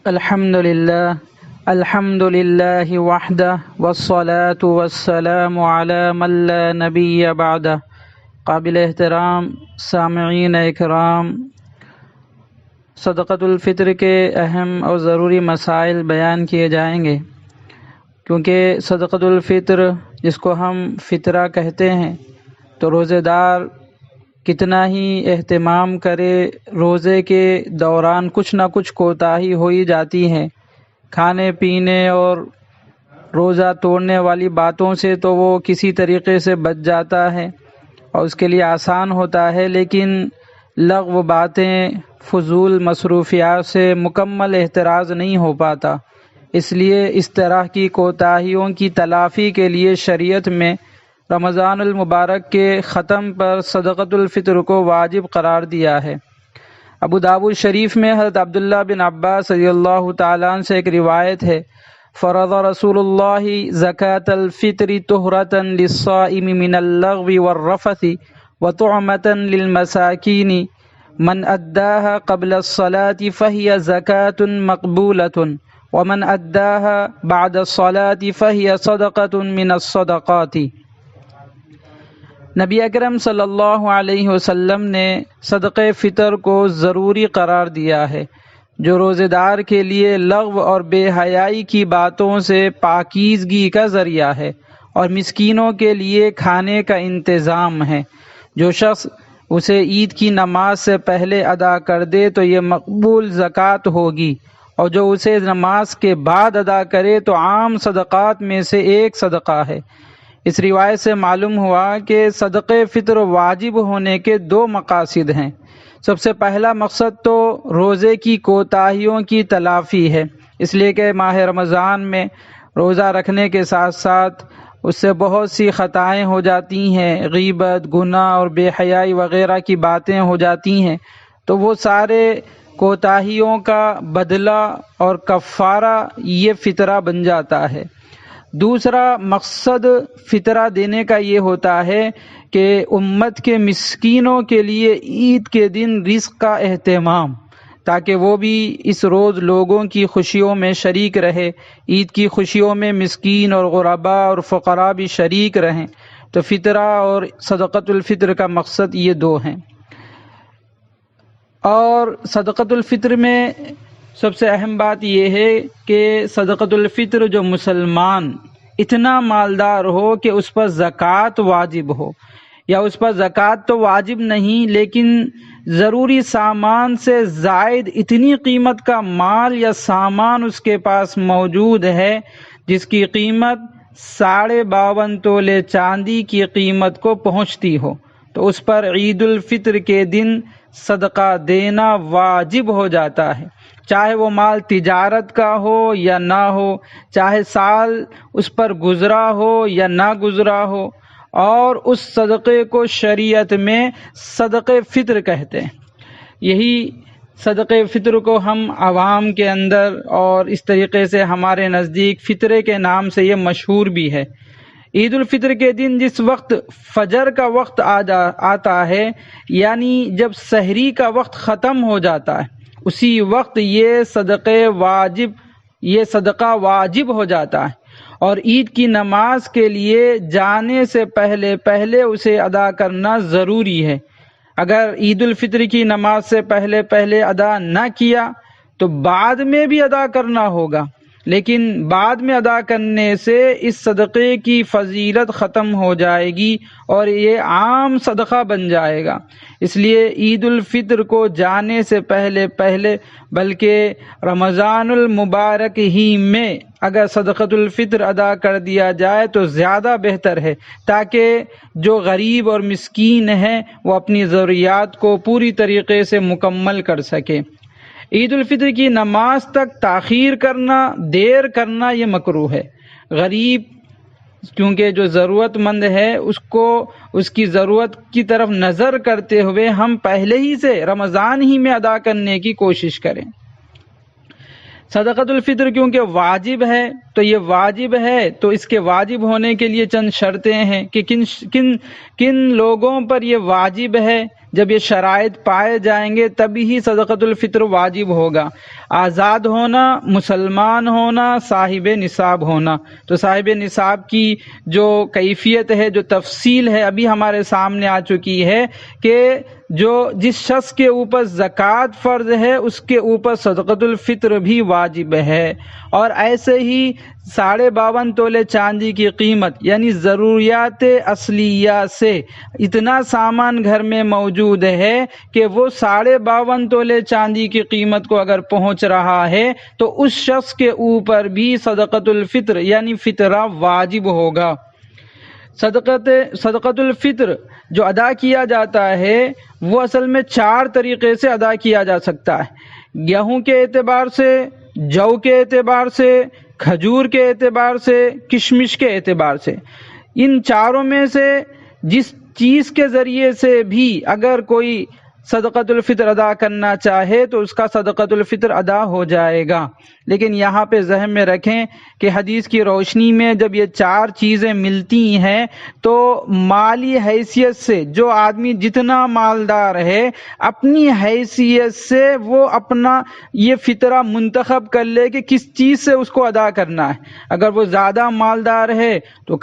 الحمد للہ وحدہ والصلاة والسلام علی من لا نبی بعدہ۔ قابل احترام سامعین اکرام، صدقۃ الفطر کے اہم اور ضروری مسائل بیان کیے جائیں گے، کیونکہ صدقۃ الفطر جس کو ہم فطرہ کہتے ہیں، تو روزے دار کتنا ہی اہتمام کرے، روزے کے دوران کچھ نہ کچھ کوتاہی ہو ہی جاتی ہے۔ کھانے پینے اور روزہ توڑنے والی باتوں سے تو وہ کسی طریقے سے بچ جاتا ہے اور اس کے لیے آسان ہوتا ہے، لیکن لغو باتیں، فضول مصروفیات سے مکمل احتراز نہیں ہو پاتا۔ اس لیے اس طرح کی کوتاہیوں کی تلافی کے لیے شریعت میں رمضان المبارک کے ختم پر صدقۃ الفطر کو واجب قرار دیا ہے۔ ابو داؤد شریف میں حضرت عبداللہ بن عباس رضی اللہ تعالیٰ عنہ سے ایک روایت ہے، فرض رسول اللہ زکاة الفطر طہرة للصائم من اللغو والرفث وطعمة للمساکین من اداها قبل الصلاة فهي زکاة مقبولة ومن اداها بعد الصلاة فهي صدقة من الصدقات۔ نبی اکرم صلی اللہ علیہ وسلم نے صدقہ فطر کو ضروری قرار دیا ہے، جو روزے دار کے لیے لغو اور بے حیائی کی باتوں سے پاکیزگی کا ذریعہ ہے اور مسکینوں کے لیے کھانے کا انتظام ہے۔ جو شخص اسے عید کی نماز سے پہلے ادا کر دے تو یہ مقبول زکوٰۃ ہوگی، اور جو اسے نماز کے بعد ادا کرے تو عام صدقات میں سے ایک صدقہ ہے۔ اس روایت سے معلوم ہوا کہ صدقہ فطر واجب ہونے کے دو مقاصد ہیں۔ سب سے پہلا مقصد تو روزے کی کوتاہیوں کی تلافی ہے، اس لیے کہ ماہ رمضان میں روزہ رکھنے کے ساتھ ساتھ اس سے بہت سی خطائیں ہو جاتی ہیں، غیبت، گناہ اور بے حیائی وغیرہ کی باتیں ہو جاتی ہیں، تو وہ سارے کوتاہیوں کا بدلہ اور کفارہ یہ فطرہ بن جاتا ہے۔ دوسرا مقصد فطرہ دینے کا یہ ہوتا ہے کہ امت کے مسکینوں کے لیے عید کے دن رزق کا اہتمام، تاکہ وہ بھی اس روز لوگوں کی خوشیوں میں شریک رہے۔ عید کی خوشیوں میں مسکین اور غرباء اور فقراء بھی شریک رہیں، تو فطرہ اور صدقۃ الفطر کا مقصد یہ دو ہیں۔ اور صدقۃ الفطر میں سب سے اہم بات یہ ہے کہ صدقۃ الفطر جو مسلمان اتنا مالدار ہو کہ اس پر زکوٰۃ واجب ہو، یا اس پر زکوٰۃ تو واجب نہیں لیکن ضروری سامان سے زائد اتنی قیمت کا مال یا سامان اس کے پاس موجود ہے جس کی قیمت 52.5 تولے چاندی کی قیمت کو پہنچتی ہو، تو اس پر عید الفطر کے دن صدقہ دینا واجب ہو جاتا ہے، چاہے وہ مال تجارت کا ہو یا نہ ہو، چاہے سال اس پر گزرا ہو یا نہ گزرا ہو، اور اس صدقے کو شریعت میں صدقہ فطر کہتے ہیں۔ یہی صدقہ فطر کو ہم عوام کے اندر اور اس طریقے سے ہمارے نزدیک فطرے کے نام سے یہ مشہور بھی ہے۔ عید الفطر کے دن جس وقت فجر کا وقت آتا ہے، یعنی جب سحری کا وقت ختم ہو جاتا ہے، اسی وقت یہ صدقہ واجب ہو جاتا ہے، اور عید کی نماز کے لیے جانے سے پہلے اسے ادا کرنا ضروری ہے۔ اگر عید الفطر کی نماز سے پہلے ادا نہ کیا تو بعد میں بھی ادا کرنا ہوگا، لیکن بعد میں ادا کرنے سے اس صدقے کی فضیلت ختم ہو جائے گی اور یہ عام صدقہ بن جائے گا۔ اس لیے عید الفطر کو جانے سے پہلے بلکہ رمضان المبارک ہی میں اگر صدقۃ الفطر ادا کر دیا جائے تو زیادہ بہتر ہے، تاکہ جو غریب اور مسکین ہیں وہ اپنی ضروریات کو پوری طریقے سے مکمل کر سکے۔ عید الفطر کی نماز تک تاخیر کرنا، دیر کرنا یہ مکروہ ہے۔ غریب کیونکہ جو ضرورت مند ہے اس کی ضرورت کی طرف نظر کرتے ہوئے ہم پہلے ہی سے رمضان ہی میں ادا کرنے کی کوشش کریں۔ صدقۃ الفطر کیونکہ واجب ہے تو یہ واجب ہے تو اس کے واجب ہونے کے لیے چند شرطیں ہیں کہ کن لوگوں پر یہ واجب ہے، جب یہ شرائط پائے جائیں گے تبھی ہی صدقۃ الفطر واجب ہوگا۔ آزاد ہونا، مسلمان ہونا، صاحب نصاب ہونا۔ تو صاحب نصاب کی جو کیفیت ہے، جو تفصیل ہے، ابھی ہمارے سامنے آ چکی ہے کہ جو جس شخص کے اوپر زکوٰۃ فرض ہے اس کے اوپر صدقۃ الفطر بھی واجب ہے۔ اور ایسے ہی 52.5 تولے چاندی کی قیمت، یعنی ضروریات اصلیہ سے اتنا سامان گھر میں موجود ہے کہ وہ 52.5 تولے چاندی کی قیمت کو اگر پہنچ رہا ہے تو اس شخص کے اوپر بھی صدقۃ الفطر یعنی فطرہ واجب ہوگا۔ صدقۃ الفطر جو ادا کیا جاتا ہے وہ اصل میں 4 طریقے سے ادا کیا جا سکتا ہے۔ گیہوں کے اعتبار سے، جو کے اعتبار سے، کھجور کے اعتبار سے، کشمش کے اعتبار سے۔ ان چاروں میں سے جس چیز کے ذریعے سے بھی اگر کوئی صدقۃ الفطر ادا کرنا چاہے تو اس کا صدقۃ الفطر ادا ہو جائے گا۔ لیکن یہاں پہ ذہن میں رکھیں کہ حدیث کی روشنی میں جب یہ 4 چیزیں ملتی ہیں تو مالی حیثیت سے جو آدمی جتنا مالدار ہے اپنی حیثیت سے وہ اپنا یہ فطرہ منتخب کر لے کہ کس چیز سے اس کو ادا کرنا ہے۔ اگر وہ زیادہ مالدار ہے تو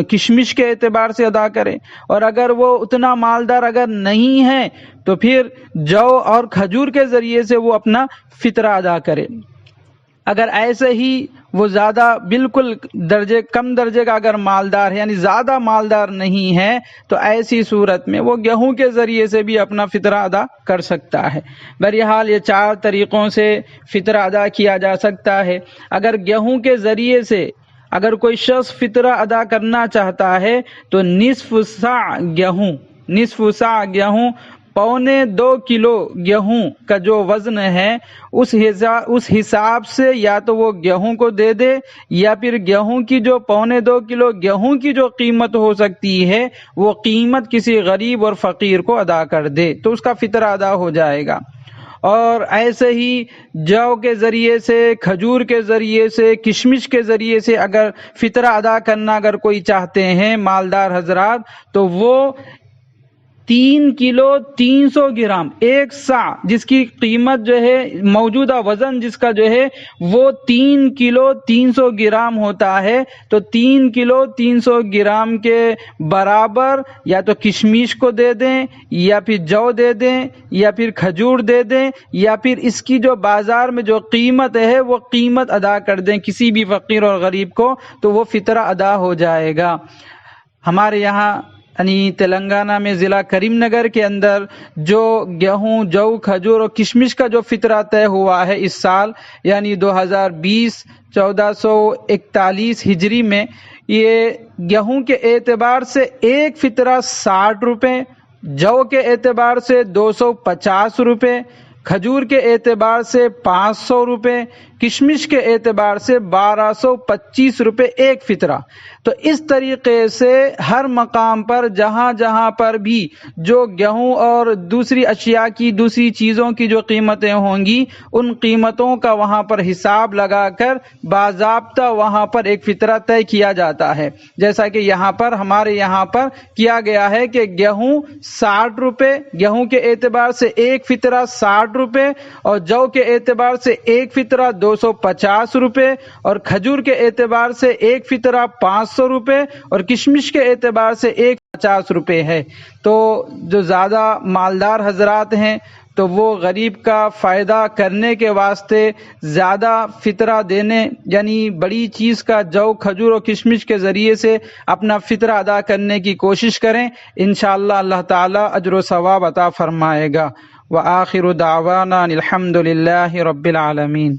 کشمش کے اعتبار سے ادا کرے، اور اگر وہ اتنا مالدار اگر نہیں ہے تو پھر جو اور کھجور کے ذریعے سے وہ اپنا فطرہ ادا کرے۔ اگر ایسے ہی وہ زیادہ بالکل کم درجے کا اگر مالدار ہے یعنی زیادہ مالدار نہیں ہے تو ایسی صورت میں وہ گیہوں کے ذریعے سے بھی اپنا فطرہ ادا کر سکتا ہے۔ بہرحال یہ 4 طریقوں سے فطرہ ادا کیا جا سکتا ہے۔ اگر گیہوں کے ذریعے سے اگر کوئی شخص فطرہ ادا کرنا چاہتا ہے تو نصف سا گیہوں 2.25 کلو گیہوں کا جو وزن ہے اس حساب سے یا تو وہ گیہوں کو دے دے، یا پھر گیہوں کی جو 2.25 کلو گیہوں کی جو قیمت ہو سکتی ہے وہ قیمت کسی غریب اور فقیر کو ادا کر دے تو اس کا فطرہ ادا ہو جائے گا۔ اور ایسے ہی جو کے ذریعے سے، کھجور کے ذریعے سے، کشمش کے ذریعے سے اگر فطرہ ادا کرنا اگر کوئی چاہتے ہیں مالدار حضرات تو وہ 3 کلو 300 گرام 1 سا جس کی قیمت جو ہے موجودہ وزن جس کا جو ہے وہ 3 کلو 300 گرام ہوتا ہے، تو 3 کلو 300 گرام کے برابر یا تو کشمش کو دے دیں یا پھر جو دے دیں یا پھر کھجور دے دیں یا پھر اس کی جو بازار میں جو قیمت ہے وہ قیمت ادا کر دیں کسی بھی فقیر اور غریب کو، تو وہ فطرہ ادا ہو جائے گا۔ ہمارے یہاں یعنی تلنگانہ میں ضلع کریم نگر کے اندر جو گیہوں، جو، کھجور اور کشمش کا جو فطرہ طے ہوا ہے اس سال یعنی 2020 1441 ہجری میں، یہ گیہوں کے اعتبار سے ایک فطرہ 60 روپے، جو کے اعتبار سے 250 روپے، کھجور کے اعتبار سے 500 روپے، کشمش کے اعتبار سے 1225 روپے ایک فطرہ۔ تو اس طریقے سے ہر مقام پر جہاں جہاں پر بھی جو گیہوں اور دوسری اشیاء کی، دوسری چیزوں کی جو قیمتیں ہوں گی ان قیمتوں کا وہاں پر حساب لگا کر باضابطہ وہاں پر ایک فطرہ طے کیا جاتا ہے۔ جیسا کہ یہاں پر ہمارے یہاں پر کیا گیا ہے کہ گیہوں 60 روپے، گیہوں کے اعتبار سے ایک فطرہ 60 روپے، اور جو کے اعتبار سے ایک فطرہ 250 روپے، اور کھجور کے اعتبار سے ایک فطرہ 500 روپے، اور کشمش کے اعتبار سے 50 روپے ہے۔ تو جو زیادہ مالدار حضرات ہیں تو وہ غریب کا فائدہ کرنے کے واسطے زیادہ فطرہ دینے یعنی بڑی چیز کا جو، کھجور اور کشمش کے ذریعے سے اپنا فطرہ ادا کرنے کی کوشش کریں، انشاءاللہ اللہ تعالی اجر و ثواب عطا فرمائے گا۔ وآخر دعوانا الحمد للہ رب العالمین۔